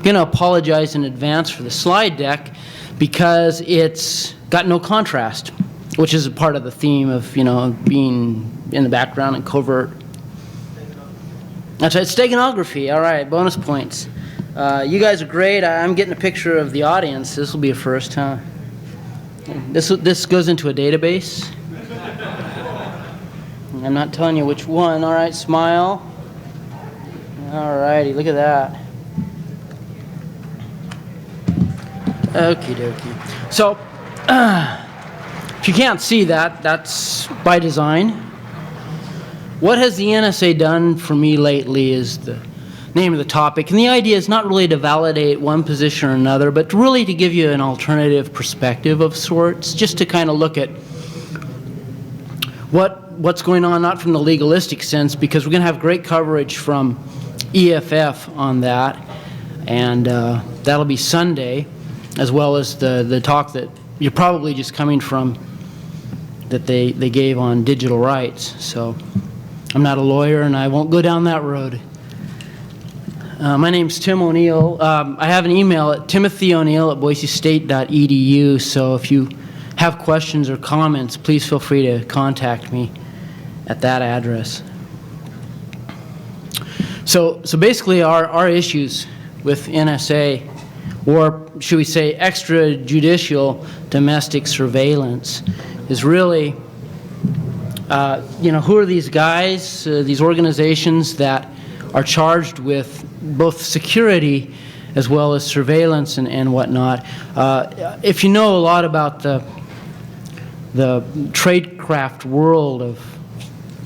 going to apologize in advance for the slide deck because it's got no contrast, which is a part of the theme of, you know, being in the background and covert. That's right, steganography. All right, bonus points. You guys are great. I'm getting a picture of the audience. This will be a first, huh? This goes into a database. I'm not telling you which one. All right, smile. All righty, look at that. Okie dokie. So, if you can't see that, that's by design. What has the NSA done for me lately is the name of the topic. And the idea is not really to validate one position or another, but really to give you an alternative perspective of sorts, just to kind of look at what's going on, not from the legalistic sense, because we're going to have great coverage from EFF on that, and that'll be Sunday, as well as the talk that you're probably just coming from that they gave on digital rights. So I'm not a lawyer, and I won't go down that road. My name's Tim O'Neill. I have an email at timothyoneil@boisestate.edu, so if you have questions or comments, please feel free to contact me at that address. So basically our issues with NSA, or should we say extrajudicial domestic surveillance, is really, you know, who are these guys, these organizations that are charged with both security as well as surveillance and whatnot. If you know a lot about the tradecraft world of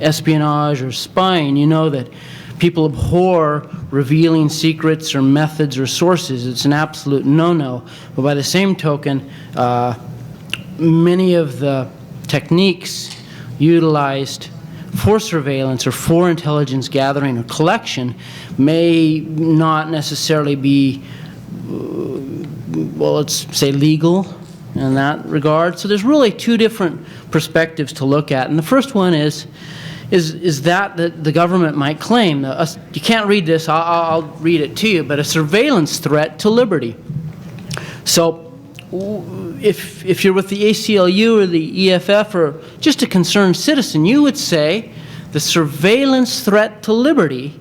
espionage or spying, you know that people abhor revealing secrets or methods or sources. It's an absolute no-no. But by the same token, many of the techniques utilized for surveillance or for intelligence gathering or collection may not necessarily be, well, let's say legal in that regard. So there's really two different perspectives to look at. And the first one is that the government might claim, you can't read this, I'll read it to you, but a surveillance threat to liberty. So if you're with the ACLU or the EFF or just a concerned citizen, you would say the surveillance threat to liberty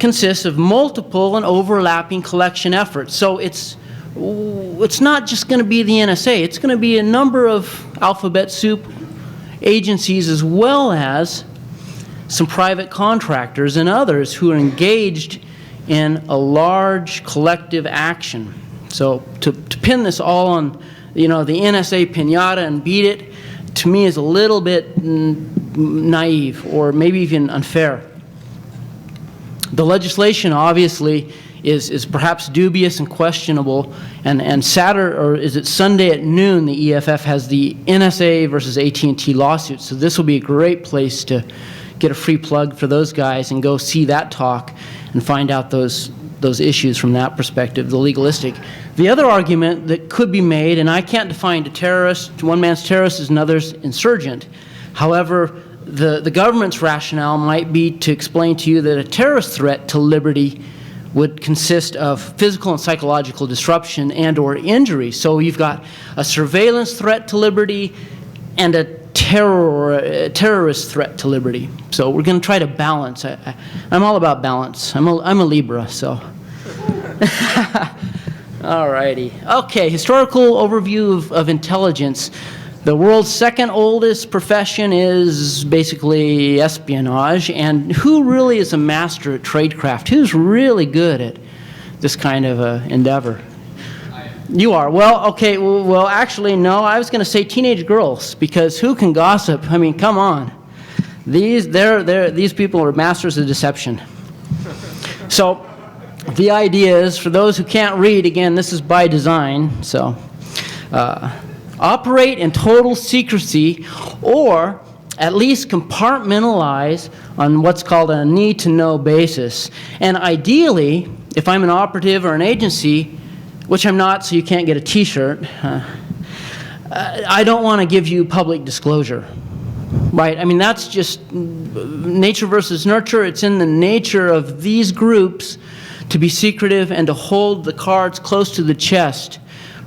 consists of multiple and overlapping collection efforts. So it's not just going to be the NSA, it's going to be a number of alphabet soup agencies as well as some private contractors and others who are engaged in a large collective action. So to pin this all on, you know, the NSA piñata and beat it, to me is a little bit naive or maybe even unfair. The legislation obviously is perhaps dubious and questionable, and Saturday, or is it Sunday at noon, the EFF has the NSA versus AT&T lawsuit, so this will be a great place to get a free plug for those guys and go see that talk and find out those issues from that perspective, the legalistic. The other argument that could be made, and I can't define a terrorist, one man's terrorist is another's insurgent. However, the government's rationale might be to explain to you that a terrorist threat to liberty would consist of physical and psychological disruption and or injury. So you've got a surveillance threat to liberty and a terrorist threat to liberty. So we're going to try to balance. I'm all about balance. I'm a Libra, so. All righty. Okay, historical overview of intelligence. The world's second oldest profession is basically espionage, and who really is a master at tradecraft? Who's really good at this kind of endeavor? You are. Well, okay, well, actually, no, I was going to say teenage girls, because who can gossip? I mean, come on. These people are masters of deception. So the idea is, for those who can't read, again, this is by design, so operate in total secrecy, or at least compartmentalize on what's called a need-to-know basis. And ideally, if I'm an operative or an agency, which I'm not, so you can't get a T-shirt, I don't want to give you public disclosure, right? I mean, that's just nature versus nurture. It's in the nature of these groups to be secretive and to hold the cards close to the chest.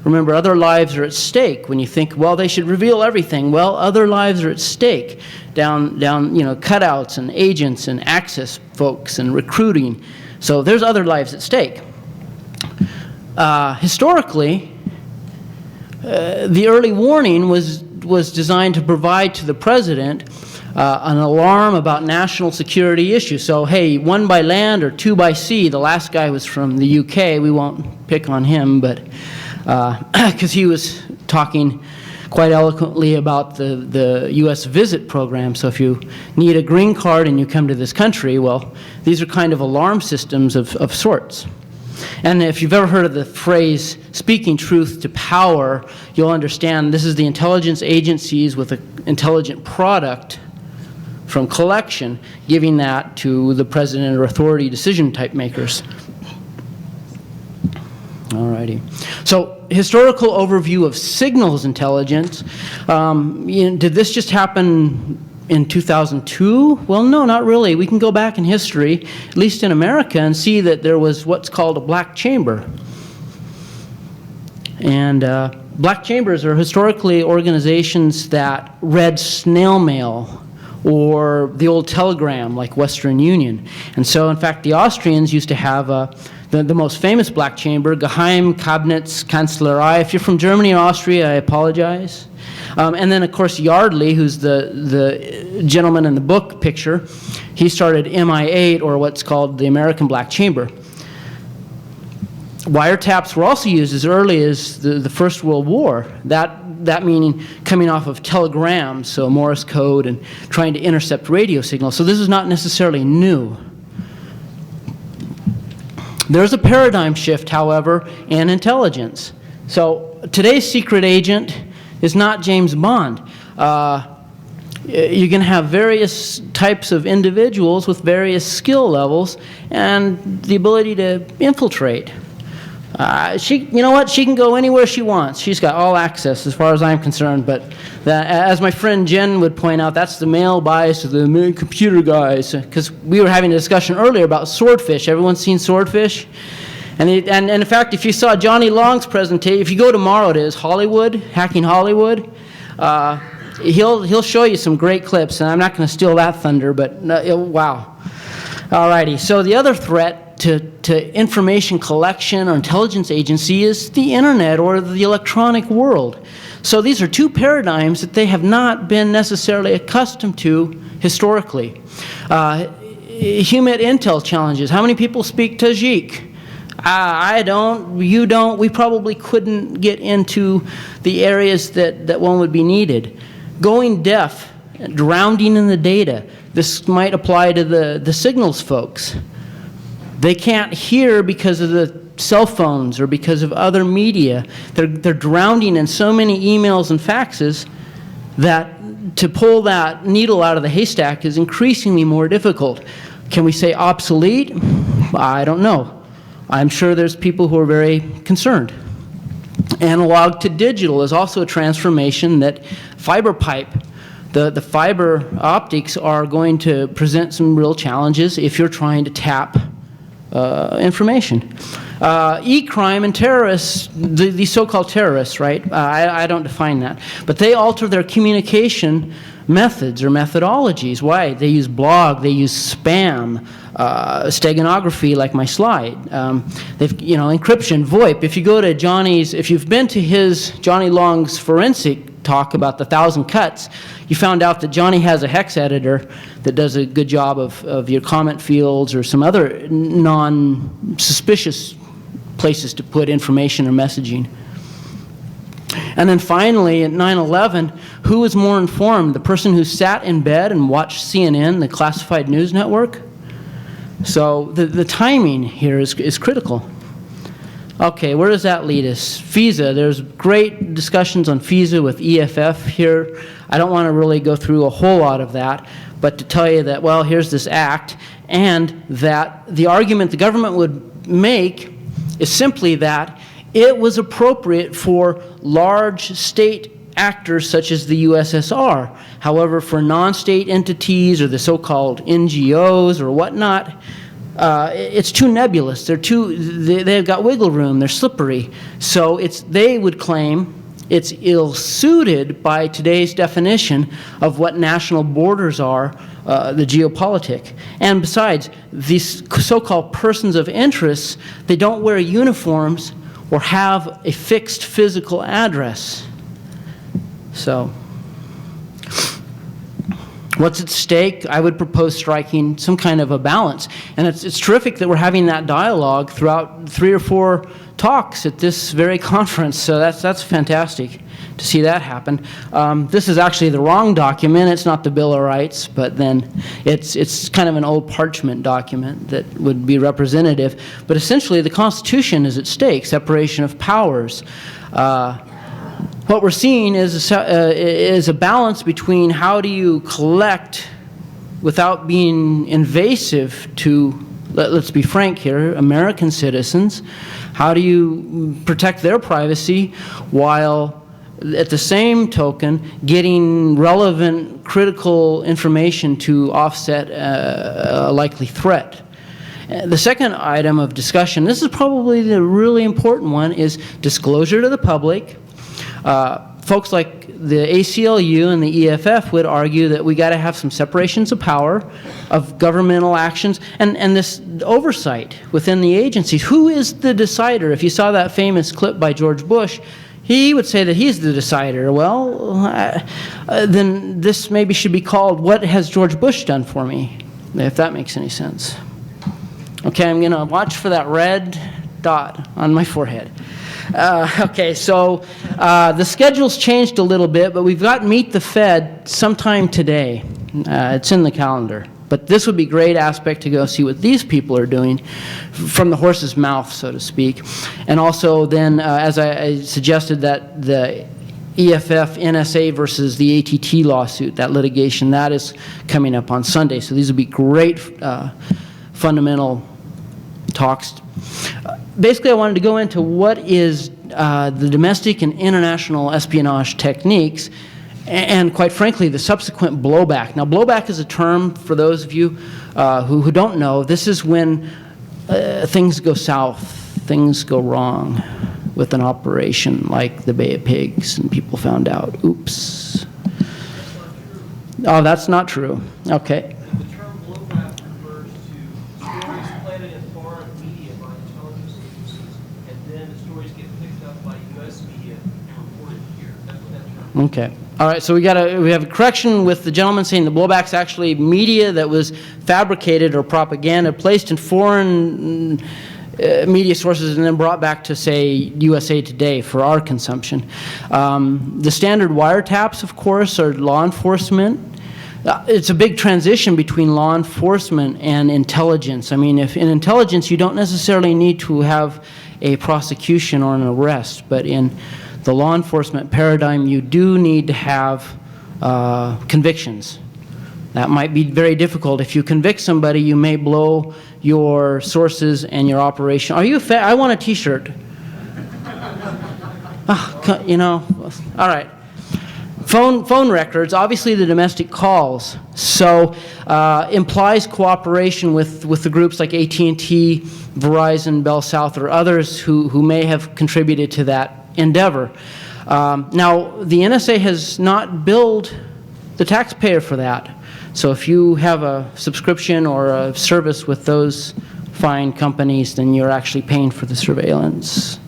Remember, other lives are at stake. When you think, well, they should reveal everything, well, other lives are at stake. Down, cutouts and agents and access folks and recruiting. So there's other lives at stake. Historically, the early warning was designed to provide to the president an alarm about national security issues. So, hey, 1 by land or 2 by sea. The last guy was from the UK. We won't pick on him, but because he was talking quite eloquently about the U.S. visit program. So if you need a green card and you come to this country, well, these are kind of alarm systems of sorts. And if you've ever heard of the phrase, speaking truth to power, you'll understand this is the intelligence agencies with an intelligent product from collection, giving that to the president or authority decision type makers. Alrighty. So, historical overview of signals intelligence. Did this just happen in 2002? Well, no, not really. We can go back in history, at least in America, and see that there was what's called a black chamber. And black chambers are historically organizations that read snail mail or the old telegram like Western Union. And so, in fact, the Austrians used to have the most famous black chamber, Geheimkabinettskanzlerei. If you're from Germany or Austria, I apologize. And then, of course, Yardley, who's the gentleman in the book picture, he started MI8, or what's called the American Black Chamber. Wiretaps were also used as early as the First World War. That meaning coming off of telegrams, so Morse code, and trying to intercept radio signals. So this is not necessarily new. There's a paradigm shift, however, in intelligence. So today's secret agent is not James Bond. You can have various types of individuals with various skill levels and the ability to infiltrate. You know what? She can go anywhere she wants. She's got all access as far as I'm concerned. But as my friend Jen would point out, that's the male bias of the computer guys. Because we were having a discussion earlier about swordfish. Everyone's seen swordfish? And in fact, if you saw Johnny Long's presentation, if you go tomorrow to his Hollywood, Hacking Hollywood, he'll show you some great clips. And I'm not going to steal that thunder, but wow. Alrighty, so the other threat to information collection or intelligence agency is the internet or the electronic world. So these are two paradigms that they have not been necessarily accustomed to historically. Human intel challenges. How many people speak Tajik? I don't, you don't. We probably couldn't get into the areas that one would be needed. Going deaf, drowning in the data. This might apply to the signals folks. They can't hear because of the cell phones or because of other media. They're drowning in so many emails and faxes that to pull that needle out of the haystack is increasingly more difficult. Can we say obsolete? I don't know. I'm sure there's people who are very concerned. Analog to digital is also a transformation that fiber pipe, the fiber optics are going to present some real challenges if you're trying to tap information. E-crime and terrorists, the so-called terrorists, right? I don't define that. But they alter their communication methods or methodologies. Why? They use blog, they use spam, steganography like my slide. They've, encryption, VoIP. If you go to if you've been to Johnny Long's forensic talk about the 1,000 cuts, you found out that Johnny has a hex editor that does a good job of your comment fields or some other non-suspicious places to put information or messaging. And then finally, at 9/11, who was more informed? The person who sat in bed and watched CNN, the classified news network? So the timing here is critical. Okay, where does that lead us? FISA, there's great discussions on FISA with EFF here. I don't want to really go through a whole lot of that, but to tell you that, well, here's this act, and that the argument the government would make is simply that it was appropriate for large state actors such as the USSR. However, for non-state entities or the so-called NGOs or whatnot, it's too nebulous. They've got wiggle room. They're slippery. So they would claim it's ill-suited by today's definition of what national borders are, the geopolitic. And besides, these so-called persons of interest, they don't wear uniforms or have a fixed physical address. So, what's at stake? I would propose striking some kind of a balance. And it's terrific that we're having that dialogue throughout 3 or 4 talks at this very conference. So that's fantastic to see that happen. This is actually the wrong document. It's not the Bill of Rights, but then it's kind of an old parchment document that would be representative. But essentially, the Constitution is at stake, separation of powers. What we're seeing is a balance between how do you collect without being invasive to, let's be frank here, American citizens. How do you protect their privacy while at the same token getting relevant critical information to offset a likely threat? The second item of discussion, this is probably the really important one, is disclosure to the public. Folks like the ACLU and the EFF would argue that we got to have some separations of power of governmental actions and this oversight within the agencies. Who is the decider? If you saw that famous clip by George Bush, he would say that he's the decider. Well, then this maybe should be called, what has George Bush done for me? If that makes any sense. Okay, I'm going to watch for that red dot on my forehead. Okay, so the schedule's changed a little bit, but we've got Meet the Fed sometime today. It's in the calendar. But this would be a great aspect to go see what these people are doing from the horse's mouth, so to speak. And also then, as I suggested, that the EFF, NSA versus the ATT lawsuit, that litigation, that is coming up on Sunday. So these would be great fundamental talks. Basically, I wanted to go into what is the domestic and international espionage techniques, and quite frankly, the subsequent blowback. Now, blowback is a term, for those of you who don't know, this is when things go south, things go wrong with an operation like the Bay of Pigs, and people found out, oops. Oh, that's not true. Okay. The term blowback refers to stories planted in foreign media by intelligence agencies, and then the stories get picked up by U.S. media and reported here. That's what that term is. Okay. All right, so we have a correction with the gentleman saying the blowback's actually media that was fabricated or propaganda placed in foreign media sources and then brought back to, say, USA Today for our consumption. The standard wiretaps, of course, are law enforcement. It's a big transition between law enforcement and intelligence. I mean, if in intelligence you don't necessarily need to have a prosecution or an arrest, but in the law enforcement paradigm, you do need to have convictions. That might be very difficult. If you convict somebody, you may blow your sources and your operation. Are you I want a T-shirt. You know, all right. Phone records, obviously the domestic calls, so implies cooperation with the groups like AT&T, Verizon, Bell South, or others who may have contributed to that endeavor. Now, the NSA has not billed the taxpayer for that. So if you have a subscription or a service with those fine companies, then you're actually paying for the surveillance.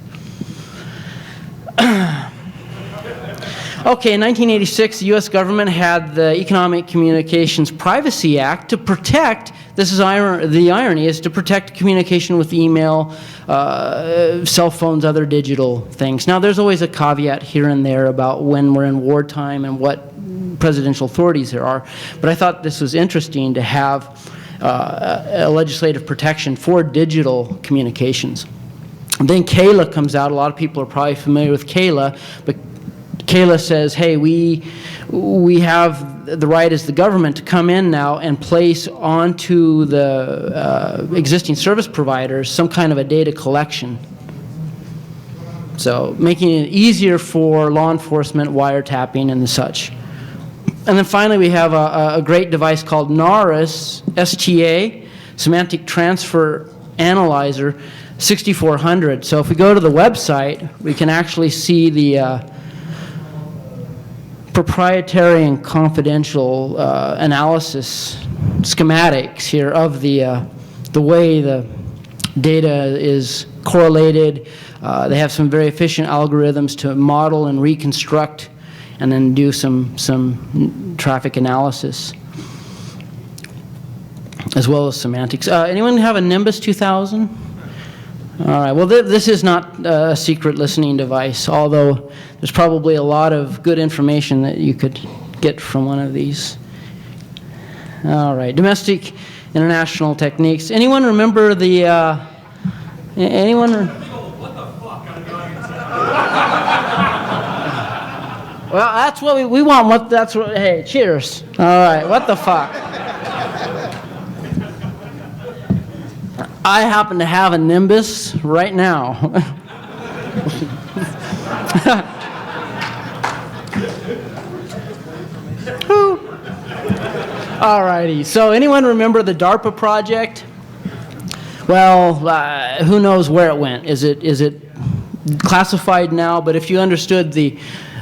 Okay, in 1986, the U.S. government had the Economic Communications Privacy Act to protect, this is the irony, is to protect communication with email, cell phones, other digital things. Now, there's always a caveat here and there about when we're in wartime and what presidential authorities there are. But I thought this was interesting to have a legislative protection for digital communications. And then CALA comes out. A lot of people are probably familiar with CALA, but CALA says, hey, we have the right as the government to come in now and place onto the existing service providers some kind of a data collection. So making it easier for law enforcement, wiretapping, and such. And then finally, we have a great device called NARIS, STA, semantic transfer analyzer 6400. So if we go to the website, we can actually see the proprietary and confidential analysis schematics here of the way the data is correlated. They have some very efficient algorithms to model and reconstruct and then do some traffic analysis, as well as semantics. Anyone have a Nimbus 2000? All right, well, this is not a secret listening device, although there's probably a lot of good information that you could get from one of these. All right, domestic international techniques. Anyone remember the, anyone? Well, that's what we want. What that's what. Hey, cheers. All right. What the fuck? I happen to have a Nimbus right now. All righty. So, anyone remember the DARPA project? Well, who knows where it went? Is it classified now? But if you understood the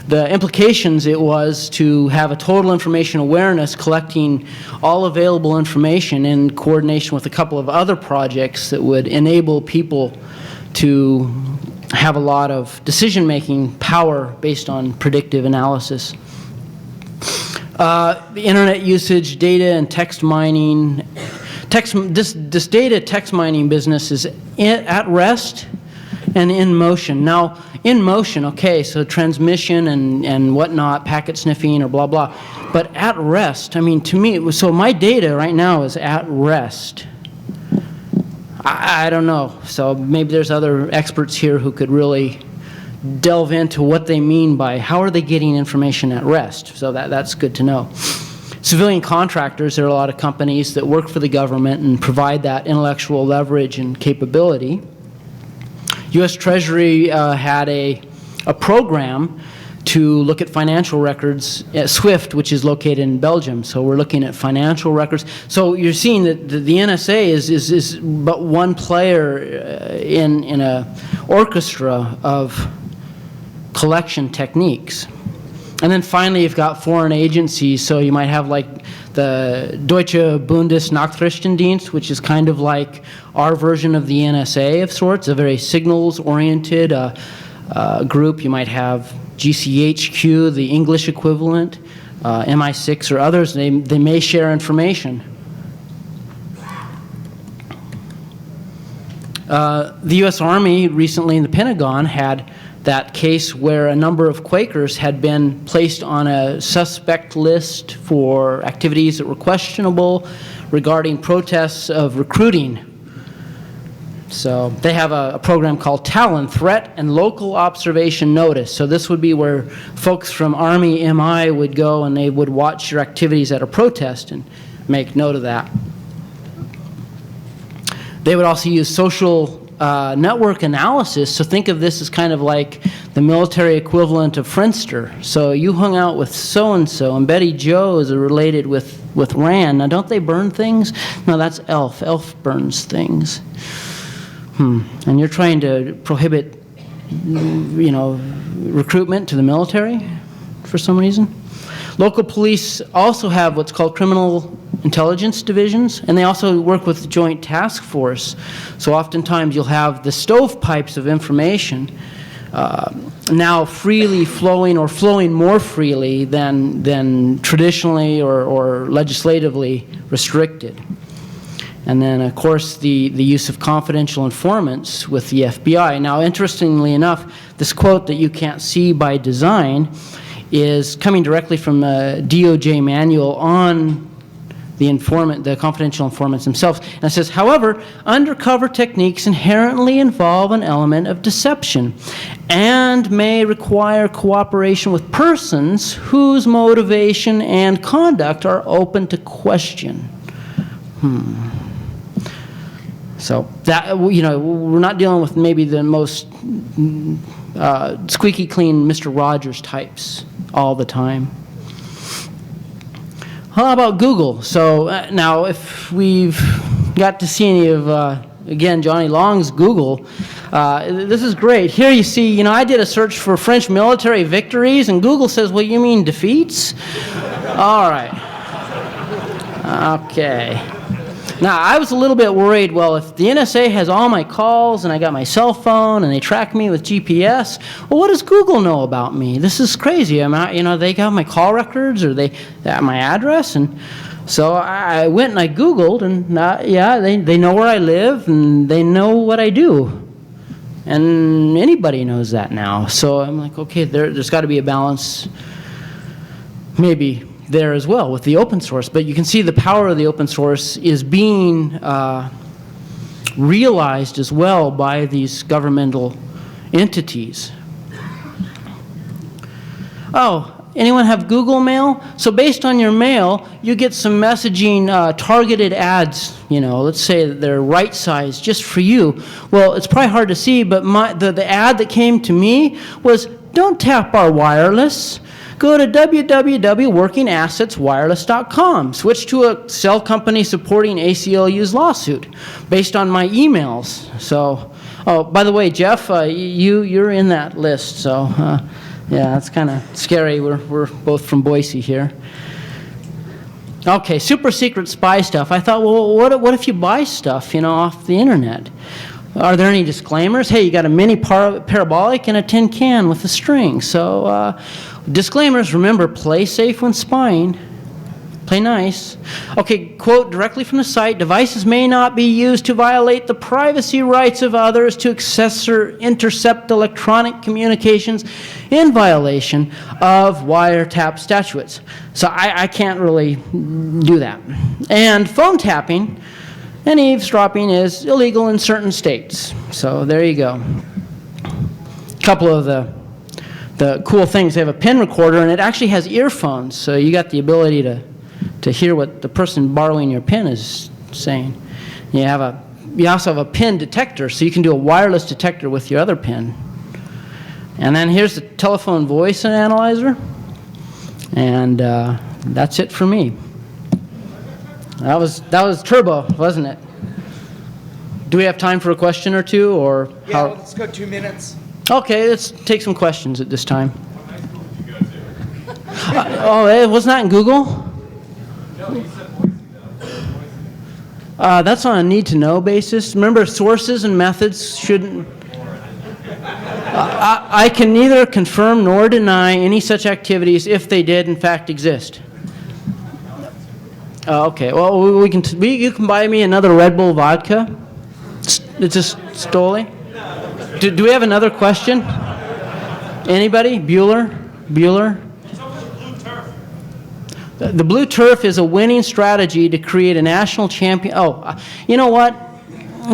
implications, it was to have a total information awareness, collecting all available information in coordination with a couple of other projects that would enable people to have a lot of decision-making power based on predictive analysis. The internet usage, data and text mining. This data text mining business is at rest and in motion. Now, in motion, okay, so transmission and whatnot, packet sniffing or blah, blah. But at rest, I mean, to me, so my data right now is at rest. I don't know. So maybe there's other experts here who could really delve into what they mean by how are they getting information at rest. So that's good to know. Civilian contractors, there are a lot of companies that work for the government and provide that intellectual leverage and capability. U.S. Treasury had a program to look at financial records at SWIFT, which is located in Belgium. So we're looking at financial records. So you're seeing that the NSA is but one player in a orchestra of collection techniques. And then finally, you've got foreign agencies. So you might have like the Deutsche Bundesnachrichtendienst, which is kind of like our version of the NSA of sorts, a very signals-oriented group. You might have GCHQ, the English equivalent, MI6 or others. They may share information. The U.S. Army recently in the Pentagon had that case where a number of Quakers had been placed on a suspect list for activities that were questionable regarding protests of recruiting. So they have a program called Talon, Threat and Local Observation Notice. So this would be where folks from Army MI would go and they would watch your activities at a protest and make note of that. They would also use social network analysis. So think of this as kind of like the military equivalent of Friendster. So you hung out with so-and-so, and Betty Joe is related with Rand. Now, don't they burn things? No, that's Elf. Elf burns things. And you're trying to prohibit, you know, recruitment to the military for some reason. Local police also have what's called criminal intelligence divisions, and they also work with the Joint Task Force. So oftentimes you'll have the stovepipes of information now freely flowing or flowing more freely than traditionally or legislatively restricted. And then, of course, the use of confidential informants with the FBI. Now, interestingly enough, this quote that you can't see by design is coming directly from a DOJ manual on the confidential informants themselves. And it says, however, undercover techniques inherently involve an element of deception and may require cooperation with persons whose motivation and conduct are open to question. So that, you know, we're not dealing with maybe the most squeaky clean Mr. Rogers types all the time. How about Google? So now if we've got to see any of, again, Johnny Long's Google. This is great. Here you see, I did a search for French military victories, and Google says, well, you mean defeats? All right. Okay. Now, I was a little bit worried, well, if the NSA has all my calls and I got my cell phone and they track me with GPS, well, what does Google know about me? This is crazy. They got my call records or my address, and so I went and I Googled, and they know where I live and they know what I do. And anybody knows that now. So I'm like, okay, there's got to be a balance maybe there as well with the open source. But you can see the power of the open source is being realized as well by these governmental entities. Oh, anyone have Google Mail? So based on your mail, you get some messaging targeted ads. Let's say that they're right size just for you. Well, it's probably hard to see, but the ad that came to me was, don't tap our wireless. Go to www.workingassetswireless.com. Switch to a cell company supporting ACLU's lawsuit based on my emails. So, oh, by the way, Jeff, you're in that list. So, yeah, that's kind of scary. We're both from Boise here. Okay, super secret spy stuff. I thought, well, what if you buy stuff, off the internet? Are there any disclaimers? Hey, you got a mini parabolic and a tin can with a string. So, disclaimers, remember, play safe when spying. Play nice. Okay, quote directly from the site, devices may not be used to violate the privacy rights of others, to access or intercept electronic communications in violation of wiretap statutes. So I can't really do that. And phone tapping and eavesdropping is illegal in certain states. So there you go. A couple of the cool things, they have a pen recorder, and it actually has earphones, so you got the ability to hear what the person borrowing your pen is saying. You also have a pen detector, so you can do a wireless detector with your other pen. And then here's the telephone voice analyzer, and that's it for me. That was turbo, wasn't it? Do we have time for a question or two, or yeah, let's go 2 minutes. Okay, let's take some questions at this time. Oh, it was not in Google? No, you said Boise, That's on a need-to-know basis. Remember, sources and methods shouldn't... I can neither confirm nor deny any such activities if they did, in fact, exist. Okay, well, you can buy me another Red Bull vodka. It's a Stoli. Do we have another question? Anybody? Bueller? The blue turf is a winning strategy to create a national champion. Oh, you know what?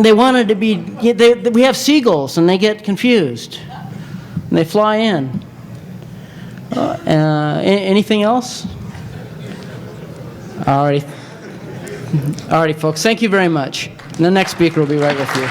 They wanted to be, we have seagulls and they get confused. And they fly in. Anything else? All right, folks. Thank you very much. And the next speaker will be right with you.